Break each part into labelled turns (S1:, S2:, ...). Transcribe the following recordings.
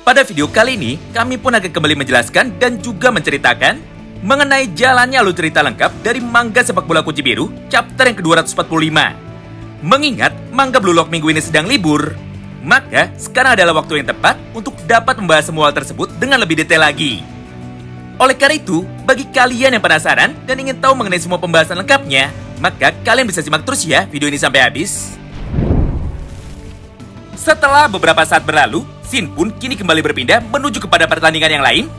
S1: Pada video kali ini, kami pun akan kembali menjelaskan dan juga menceritakan mengenai jalannya alur cerita lengkap dari manga Sepak Bola Kunci Biru chapter yang ke-245. Mengingat manga Blue Lock minggu ini sedang libur, maka sekarang adalah waktu yang tepat untuk dapat membahas semua hal tersebut dengan lebih detail lagi. Oleh karena itu, bagi kalian yang penasaran dan ingin tahu mengenai semua pembahasan lengkapnya, maka kalian bisa simak terus ya video ini sampai habis. Setelah beberapa saat berlalu, Shin pun kini kembali berpindah menuju kepada pertandingan yang lain,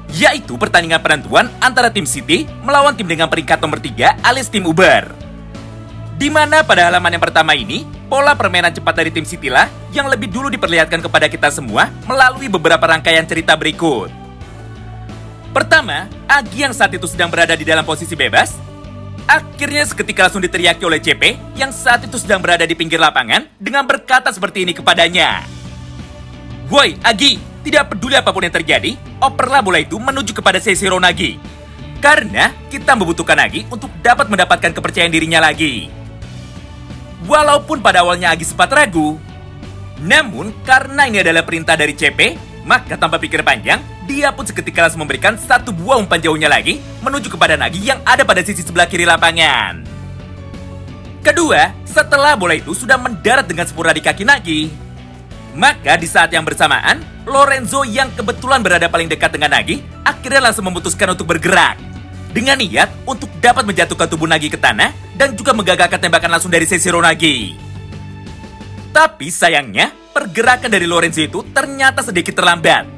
S1: yaitu pertandingan penentuan antara tim City melawan tim dengan peringkat nomor 3 alias tim Uber. Di mana pada halaman yang pertama ini, pola permainan cepat dari tim City lah yang lebih dulu diperlihatkan kepada kita semua melalui beberapa rangkaian cerita berikut. Pertama, Agi yang saat itu sedang berada di dalam posisi bebas, akhirnya seketika langsung diteriaki oleh CP yang saat itu sedang berada di pinggir lapangan dengan berkata seperti ini kepadanya. "Woi, Agi, tidak peduli apapun yang terjadi, operlah bola itu menuju kepada Seishiro Nagi. Karena kita membutuhkan Agi untuk dapat mendapatkan kepercayaan dirinya lagi." Walaupun pada awalnya Agi sempat ragu, namun karena ini adalah perintah dari CP, maka tanpa pikir panjang, dia pun seketika langsung memberikan satu buah umpan jauhnya lagi menuju kepada Nagi yang ada pada sisi sebelah kiri lapangan. Kedua, setelah bola itu sudah mendarat dengan sempurna di kaki Nagi, maka di saat yang bersamaan, Lorenzo yang kebetulan berada paling dekat dengan Nagi akhirnya langsung memutuskan untuk bergerak dengan niat untuk dapat menjatuhkan tubuh Nagi ke tanah dan juga menggagalkan tembakan langsung dari Seishiro Nagi. Tapi sayangnya, pergerakan dari Lorenzo itu ternyata sedikit terlambat.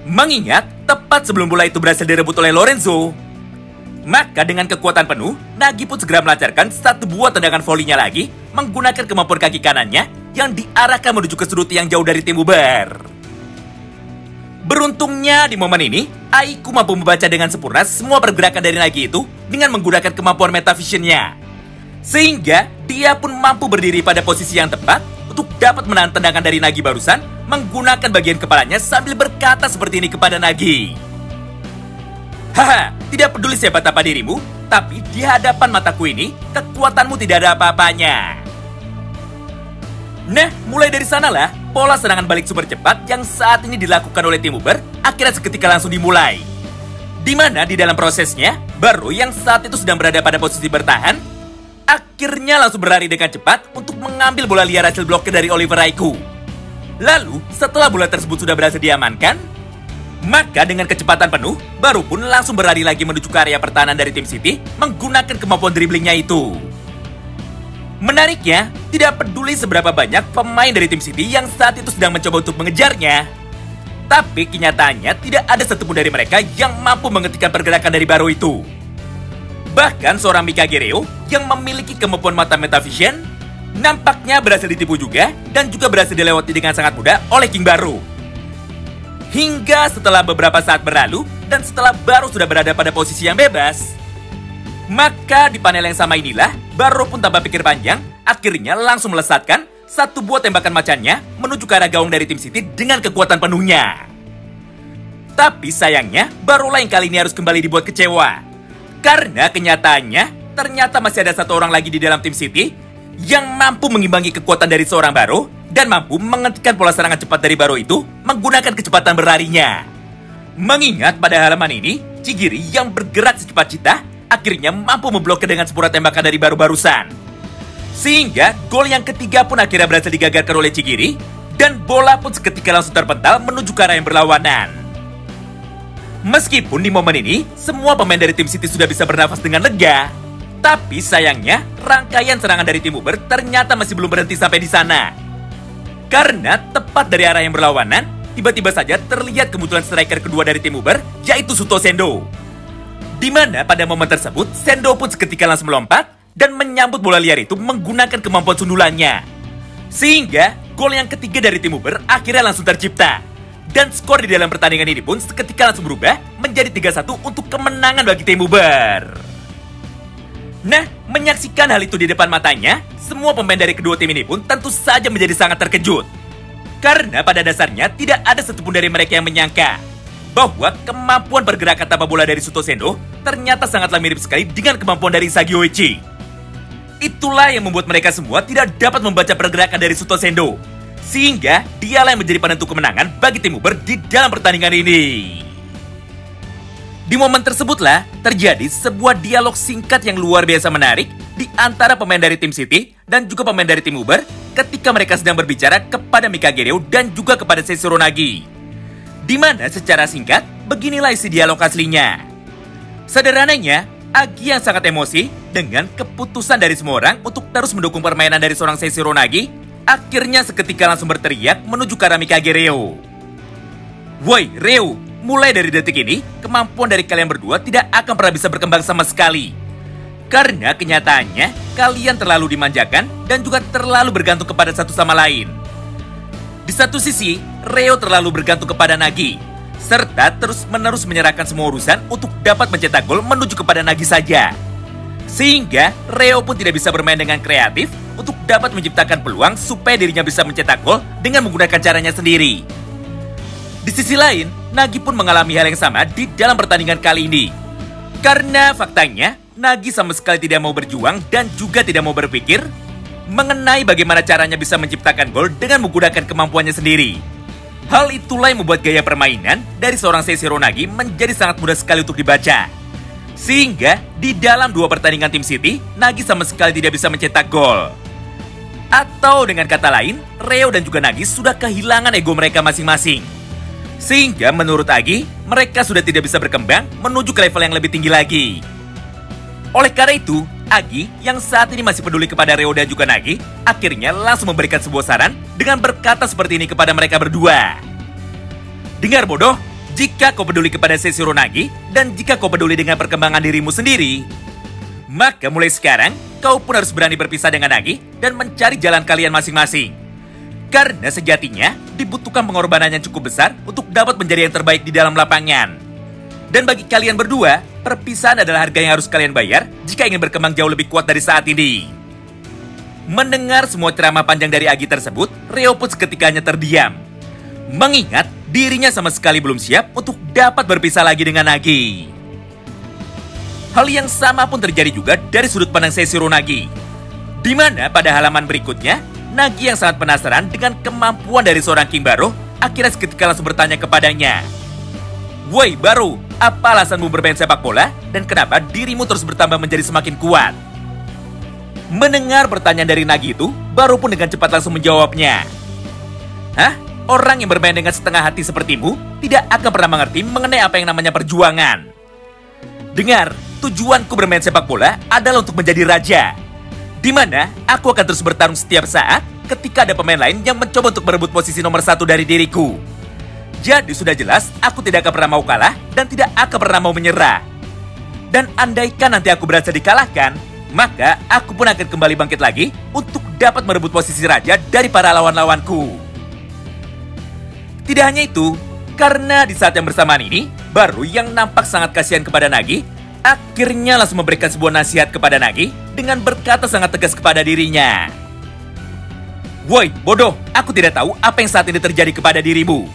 S1: Mengingat tepat sebelum bola itu berhasil direbut oleh Lorenzo, maka dengan kekuatan penuh, Nagi pun segera melancarkan satu buah tendangan volley-nya lagi menggunakan kemampuan kaki kanannya yang diarahkan menuju ke sudut yang jauh dari tim Uber. Beruntungnya di momen ini, Aiku mampu membaca dengan sempurna semua pergerakan dari Nagi itu dengan menggunakan kemampuan metavision-nya. Sehingga dia pun mampu berdiri pada posisi yang tepat untuk dapat menahan tendangan dari Nagi barusan menggunakan bagian kepalanya sambil berkata seperti ini kepada Nagi. "Haha, tidak peduli siapa tapa dirimu, tapi di hadapan mataku ini, kekuatanmu tidak ada apa-apanya." Nah, mulai dari sanalah, pola serangan balik super cepat yang saat ini dilakukan oleh tim Uber akhirnya seketika langsung dimulai. Di mana di dalam prosesnya, Baro yang saat itu sedang berada pada posisi bertahan, akhirnya langsung berlari dengan cepat untuk mengambil bola liar hasil blokir dari Oliver Aiku. Lalu, setelah bola tersebut sudah berhasil diamankan, maka dengan kecepatan penuh, Baro pun langsung berlari lagi menuju ke area pertahanan dari tim City menggunakan kemampuan driblingnya itu. Menariknya, tidak peduli seberapa banyak pemain dari tim City yang saat itu sedang mencoba untuk mengejarnya, tapi kenyataannya tidak ada satupun dari mereka yang mampu menghentikan pergerakan dari Baro itu. Bahkan seorang Mika Gereo yang memiliki kemampuan mata metavision nampaknya berhasil ditipu juga dan juga berhasil dilewati dengan sangat mudah oleh King Baro. Hingga setelah beberapa saat berlalu dan setelah Baro sudah berada pada posisi yang bebas, maka di panel yang sama inilah, Baro pun tanpa pikir panjang, akhirnya langsung melesatkan satu buah tembakan macannya menuju ke arah gawang dari tim City dengan kekuatan penuhnya. Tapi sayangnya, Barolah yang kali ini harus kembali dibuat kecewa. Karena kenyataannya, ternyata masih ada satu orang lagi di dalam tim City yang mampu mengimbangi kekuatan dari seorang Baro dan mampu menghentikan pola serangan cepat dari Baro itu menggunakan kecepatan berlarinya. Mengingat pada halaman ini, Chigiri yang bergerak secepat cita akhirnya mampu memblokir dengan sempurna tembakan dari Baro barusan. Sehingga gol yang ketiga pun akhirnya berhasil digagalkan oleh Chigiri dan bola pun seketika langsung terpental menuju ke arah yang berlawanan. Meskipun di momen ini, semua pemain dari tim City sudah bisa bernafas dengan lega, tapi sayangnya rangkaian serangan dari tim Uber ternyata masih belum berhenti sampai di sana. Karena tepat dari arah yang berlawanan, tiba-tiba saja terlihat kemunculan striker kedua dari tim Uber, yaitu Suto Sendo. Di mana pada momen tersebut, Sendo pun seketika langsung melompat dan menyambut bola liar itu menggunakan kemampuan sundulannya. Sehingga gol yang ketiga dari tim Uber akhirnya langsung tercipta. Dan skor di dalam pertandingan ini pun seketika langsung berubah menjadi 3-1 untuk kemenangan bagi tim Uber. Nah, menyaksikan hal itu di depan matanya, semua pemain dari kedua tim ini pun tentu saja menjadi sangat terkejut. Karena pada dasarnya tidak ada satupun dari mereka yang menyangka bahwa kemampuan pergerakan tanpa bola dari Suto Sendo ternyata sangatlah mirip sekali dengan kemampuan dari Isagi Oichi. Itulah yang membuat mereka semua tidak dapat membaca pergerakan dari Suto Sendo. Sehingga dialah yang menjadi penentu kemenangan bagi tim Uber di dalam pertandingan ini. Di momen tersebutlah terjadi sebuah dialog singkat yang luar biasa menarik di antara pemain dari tim City dan juga pemain dari tim Uber ketika mereka sedang berbicara kepada Mika Gereo dan juga kepada Seiichiro Nagi. Di mana secara singkat, beginilah isi dialog aslinya. Sederhananya, Agi yang sangat emosi dengan keputusan dari semua orang untuk terus mendukung permainan dari seorang Seiichiro Nagi, akhirnya seketika langsung berteriak menuju ke arah Mika Gereo. "Woi, Reo, mulai dari detik ini, kemampuan dari kalian berdua tidak akan pernah bisa berkembang sama sekali. Karena kenyataannya, kalian terlalu dimanjakan dan juga terlalu bergantung kepada satu sama lain. Di satu sisi, Reo terlalu bergantung kepada Nagi, serta terus-menerus menyerahkan semua urusan untuk dapat mencetak gol menuju kepada Nagi saja. Sehingga, Reo pun tidak bisa bermain dengan kreatif untuk dapat menciptakan peluang supaya dirinya bisa mencetak gol dengan menggunakan caranya sendiri. Di sisi lain, Nagi pun mengalami hal yang sama di dalam pertandingan kali ini. Karena faktanya, Nagi sama sekali tidak mau berjuang dan juga tidak mau berpikir mengenai bagaimana caranya bisa menciptakan gol dengan menggunakan kemampuannya sendiri. Hal itulah yang membuat gaya permainan dari seorang Seiichiro Nagi menjadi sangat mudah sekali untuk dibaca. Sehingga di dalam 2 pertandingan tim City, Nagi sama sekali tidak bisa mencetak gol. Atau dengan kata lain, Reo dan juga Nagi sudah kehilangan ego mereka masing-masing. Sehingga menurut Agi, mereka sudah tidak bisa berkembang menuju ke level yang lebih tinggi lagi. Oleh karena itu, Agi yang saat ini masih peduli kepada Reo dan juga Nagi, akhirnya langsung memberikan sebuah saran dengan berkata seperti ini kepada mereka berdua. "Dengar bodoh, jika kau peduli kepada Seiichiro Nagi dan jika kau peduli dengan perkembangan dirimu sendiri, maka mulai sekarang kau pun harus berani berpisah dengan Nagi dan mencari jalan kalian masing-masing. Karena sejatinya dibutuhkan pengorbanan yang cukup besar untuk dapat menjadi yang terbaik di dalam lapangan. Dan bagi kalian berdua, perpisahan adalah harga yang harus kalian bayar jika ingin berkembang jauh lebih kuat dari saat ini." Mendengar semua ceramah panjang dari Agi tersebut, Reo pun seketika hanya terdiam. Mengingat dirinya sama sekali belum siap untuk dapat berpisah lagi dengan Nagi. Hal yang sama pun terjadi juga dari sudut pandang Seiichiro Nagi. Di mana pada halaman berikutnya, Nagi yang sangat penasaran dengan kemampuan dari seorang King Baro, akhirnya seketika langsung bertanya kepadanya. "Woi Baro, apa alasanmu bermain sepak bola dan kenapa dirimu terus bertambah menjadi semakin kuat?" Mendengar pertanyaan dari Nagi itu, Baro pun dengan cepat langsung menjawabnya. "Hah? Orang yang bermain dengan setengah hati sepertimu tidak akan pernah mengerti mengenai apa yang namanya perjuangan. Dengar, tujuanku bermain sepak bola adalah untuk menjadi raja. Di mana aku akan terus bertarung setiap saat ketika ada pemain lain yang mencoba untuk merebut posisi nomor 1 dari diriku. Jadi sudah jelas aku tidak akan pernah mau kalah dan tidak akan pernah mau menyerah. Dan andaikan nanti aku berhasil dikalahkan, maka aku pun akan kembali bangkit lagi untuk dapat merebut posisi raja dari para lawan-lawanku." Tidak hanya itu, karena di saat yang bersamaan ini, Baro yang nampak sangat kasihan kepada Nagi, akhirnya langsung memberikan sebuah nasihat kepada Nagi dengan berkata sangat tegas kepada dirinya. "Woi, bodoh, aku tidak tahu apa yang saat ini terjadi kepada dirimu.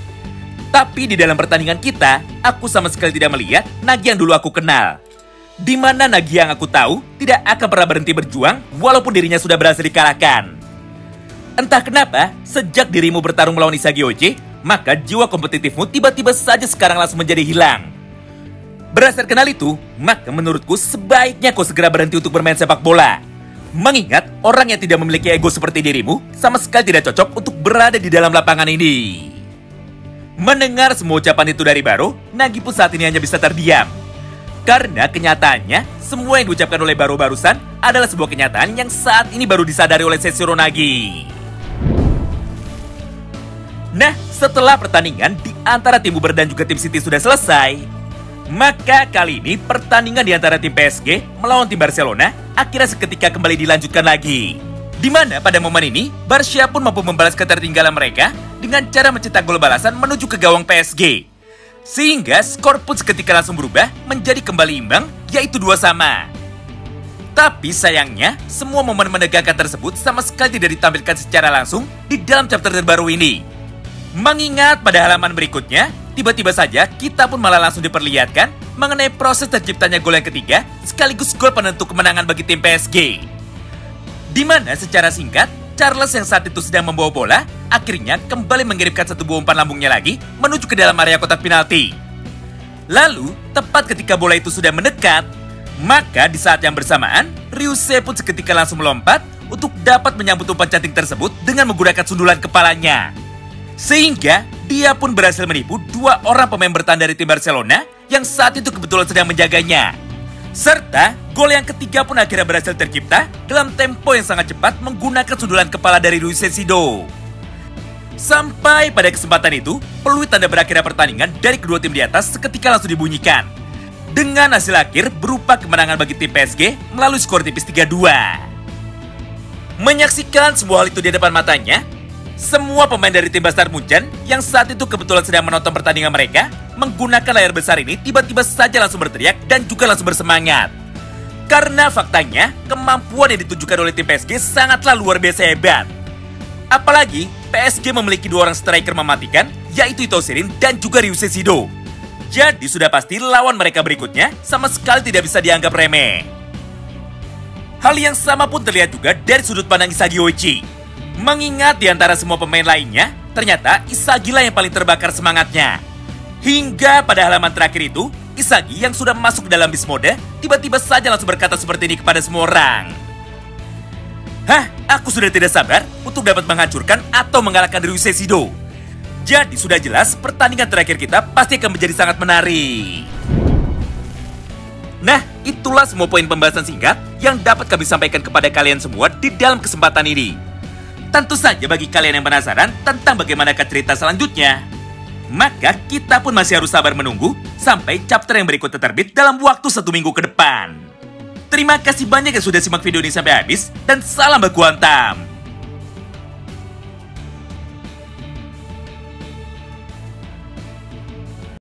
S1: Tapi di dalam pertandingan kita, aku sama sekali tidak melihat Nagi yang dulu aku kenal. Di mana Nagi yang aku tahu tidak akan pernah berhenti berjuang walaupun dirinya sudah berhasil dikalahkan. Entah kenapa, sejak dirimu bertarung melawan Isagi Oji, maka jiwa kompetitifmu tiba-tiba saja sekarang langsung menjadi hilang. Berdasarkan hal itu, maka menurutku sebaiknya kau segera berhenti untuk bermain sepak bola. Mengingat orang yang tidak memiliki ego seperti dirimu sama sekali tidak cocok untuk berada di dalam lapangan ini." Mendengar semua ucapan itu dari Baro, Nagi pun saat ini hanya bisa terdiam. Karena kenyataannya, semua yang diucapkan oleh Baro barusan adalah sebuah kenyataan yang saat ini baru disadari oleh Seiichiro Nagi. Nah, setelah pertandingan di antara tim Uber dan juga tim City sudah selesai, maka kali ini pertandingan di antara tim PSG melawan tim Barcelona akhirnya seketika kembali dilanjutkan lagi. Di mana pada momen ini, Barca pun mampu membalas ketertinggalan mereka dengan cara mencetak gol balasan menuju ke gawang PSG. Sehingga skor pun seketika langsung berubah menjadi kembali imbang, yaitu 2-2. Tapi sayangnya, semua momen menegangkan tersebut sama sekali tidak ditampilkan secara langsung di dalam chapter terbaru ini. Mengingat pada halaman berikutnya, tiba-tiba saja kita pun malah langsung diperlihatkan mengenai proses terciptanya gol yang ketiga sekaligus gol penentu kemenangan bagi tim PSG. Di mana secara singkat, Charles yang saat itu sedang membawa bola, akhirnya kembali mengirimkan satu buah umpan lambungnya lagi menuju ke dalam area kotak penalti. Lalu, tepat ketika bola itu sudah mendekat, maka di saat yang bersamaan, Ryusei pun seketika langsung melompat untuk dapat menyambut umpan cantik tersebut dengan menggunakan sundulan kepalanya. Sehingga, dia pun berhasil menipu dua orang pemain bertahan dari tim Barcelona yang saat itu kebetulan sedang menjaganya. Serta, gol yang ketiga pun akhirnya berhasil tercipta dalam tempo yang sangat cepat menggunakan sundulan kepala dari Ryusei Shido. Sampai pada kesempatan itu, peluit tanda berakhirnya pertandingan dari kedua tim di atas seketika langsung dibunyikan. Dengan hasil akhir berupa kemenangan bagi tim PSG melalui skor tipis 3-2. Menyaksikan semua hal itu di depan matanya, semua pemain dari tim Bayern Munchen yang saat itu kebetulan sedang menonton pertandingan mereka menggunakan layar besar ini tiba-tiba saja langsung berteriak dan juga langsung bersemangat. Karena faktanya, kemampuan yang ditunjukkan oleh tim PSG sangatlah luar biasa hebat. Apalagi, PSG memiliki dua orang striker mematikan, yaitu Ito Shirin dan juga Ryusei Shido. Jadi sudah pasti lawan mereka berikutnya sama sekali tidak bisa dianggap remeh. Hal yang sama pun terlihat juga dari sudut pandang Isagi Oichi. Mengingat di antara semua pemain lainnya, ternyata Isagi lah yang paling terbakar semangatnya. Hingga pada halaman terakhir itu, Isagi yang sudah masuk ke dalam beast mode, tiba-tiba saja langsung berkata seperti ini kepada semua orang. Hah, aku sudah tidak sabar untuk dapat menghancurkan atau mengalahkan Ryusei Shido. Jadi sudah jelas pertandingan terakhir kita pasti akan menjadi sangat menarik. Nah, itulah semua poin pembahasan singkat yang dapat kami sampaikan kepada kalian semua di dalam kesempatan ini. Tentu saja bagi kalian yang penasaran tentang bagaimanakah cerita selanjutnya, maka kita pun masih harus sabar menunggu sampai chapter yang berikutnya terbit dalam waktu 1 minggu ke depan. Terima kasih banyak yang sudah simak video ini sampai habis, dan salam baku hantam.